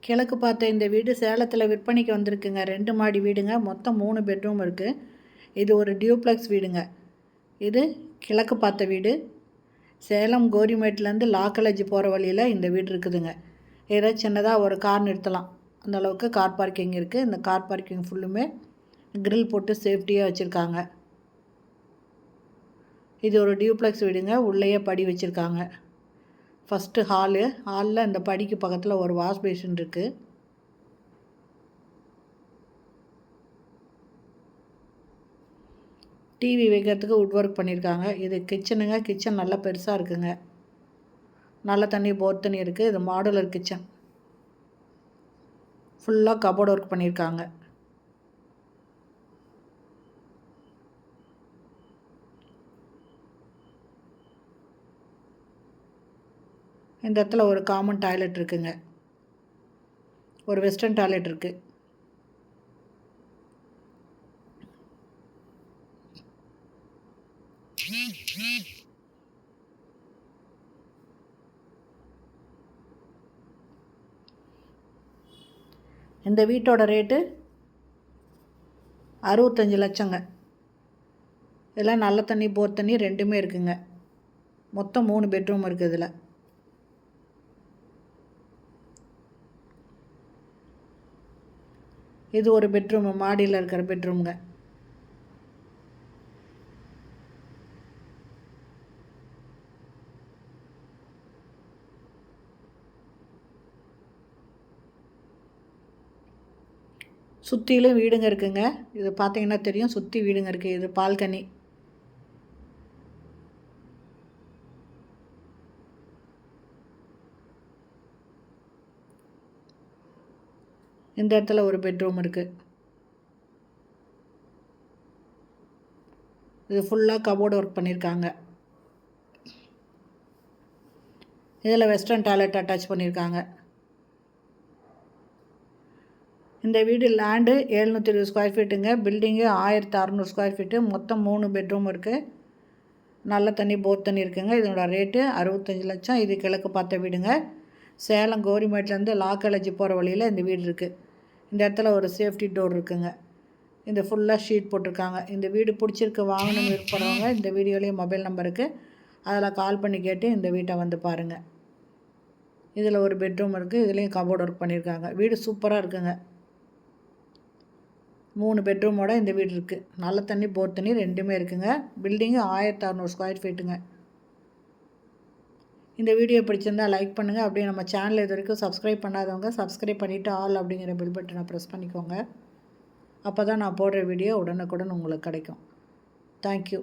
கிழக்கு பார்த்த இந்த வீடு சேலத்தில் விற்பனைக்கு வந்திருக்குங்க. 2 மாடி வீடுங்க. மொத்தம் 3 பெட்ரூம் இருக்குது. இது ஒரு டியூப்ளெக்ஸ் வீடுங்க. இது கிழக்கு பார்த்த வீடு. சேலம் கோரிமேட்லேருந்து லா காலேஜ் போகிற வழியில் இந்த வீடு இருக்குதுங்க. ஏதோ சின்னதாக ஒரு கார் நிறுத்தலாம், அந்த அளவுக்கு கார் பார்க்கிங் இருக்குது. இந்த கார் பார்க்கிங் ஃபுல்லுமே கிரில் போட்டு சேஃப்டியாக வச்சுருக்காங்க. இது ஒரு டியூப்ளெக்ஸ் வீடுங்க. உள்ளேயே படி வச்சுருக்காங்க. ஃபஸ்ட்டு ஹாலில் இந்த படிக்கு பக்கத்தில் ஒரு வாஷ் பேஷன் இருக்குது. டிவி வைக்கிறதுக்கு வுட் ஒர்க் பண்ணியிருக்காங்க. இது கிச்சனுங்க. கிச்சன் நல்லா பெருசாக இருக்குங்க. நல்ல தண்ணி, போர் தண்ணி இருக்குது. இது மாடுலர் கிச்சன். ஃபுல்லாக கபோர்ட் ஒர்க் பண்ணியிருக்காங்க. இந்த இடத்துல ஒரு காமன் டாய்லெட் இருக்குங்க. ஒரு வெஸ்டர்ன் டாய்லெட் இருக்குது. இந்த வீட்டோட ரேட்டு 65 லட்சங்க. இதெல்லாம் நல்ல தண்ணி, போர் தண்ணி ரெண்டுமே இருக்குங்க. மொத்தம் 3 பெட்ரூம் இருக்குது இதில். இது ஒரு பெட்ரூம், மாடியில் இருக்கிற பெட்ரூமுங்க. சுற்றிலும் வீடுங்க இருக்குங்க. இது பார்த்தீங்கன்னா தெரியும், சுற்றி வீடுங்க இருக்குது. இது பால்கனி. இந்த இடத்துல ஒரு பெட்ரூம் இருக்குது. இது ஃபுல்லாக கபோர்டு ஒர்க் பண்ணியிருக்காங்க. இதில் வெஸ்டர்ன் டாய்லெட் அட்டாச் பண்ணியிருக்காங்க. இந்த வீடு லேண்டு 720 ஸ்கொயர் ஃபீட்டுங்க. Building 1600 square feet. மொத்தம் 3 பெட்ரூம் இருக்குது. நல்ல தண்ணி, போர் தண்ணி இருக்குங்க. இதனோட ரேட்டு 65 லட்சம். இது கிழக்கு பார்த்த வீடுங்க. சேலம் கோரிமேட்லேருந்து லா காலேஜ் போகிற வழியில் இந்த வீடு இருக்குது. இந்த இடத்துல ஒரு சேஃப்டி டோர் இருக்குங்க. இந்த ஃபுல்லாக ஷீட் போட்டிருக்காங்க. இந்த வீடு பிடிச்சிருக்கு, வாங்கணும்னு விருப்பப்படுறவங்க இந்த வீடியோலேயே மொபைல் நம்பர் இருக்குது, அதில் கால் பண்ணி கேட்டு இந்த வீட்டை வந்து பாருங்கள். இதில் ஒரு பெட்ரூம் இருக்குது. இதுலேயும் கபோர்டு ஒர்க் பண்ணியிருக்காங்க. வீடு சூப்பராக இருக்குங்க. 3 பெட்ரூமோட இந்த வீடு இருக்குது. நல்ல தண்ணி, போர் தண்ணி ரெண்டுமே இருக்குங்க. பில்டிங்கு 1600 ஸ்கொயர் ஃபீட்டுங்க. இந்த வீடியோ பிடிச்சிருந்தால் லைக் பண்ணுங்கள். அப்படியே நம்ம சேனல் இது வரைக்கும் சப்ஸ்கிரைப் பண்ணாதவங்க சப்ஸ்கிரைப் பண்ணிவிட்டு ஆல் அப்படிங்கிற பெல் பட்டனை ப்ரெஸ் பண்ணிக்கோங்க. அப்போ தான் நான் போடுற வீடியோ உடனுக்குடன் உங்களுக்கு கிடைக்கும். தேங்க்யூ.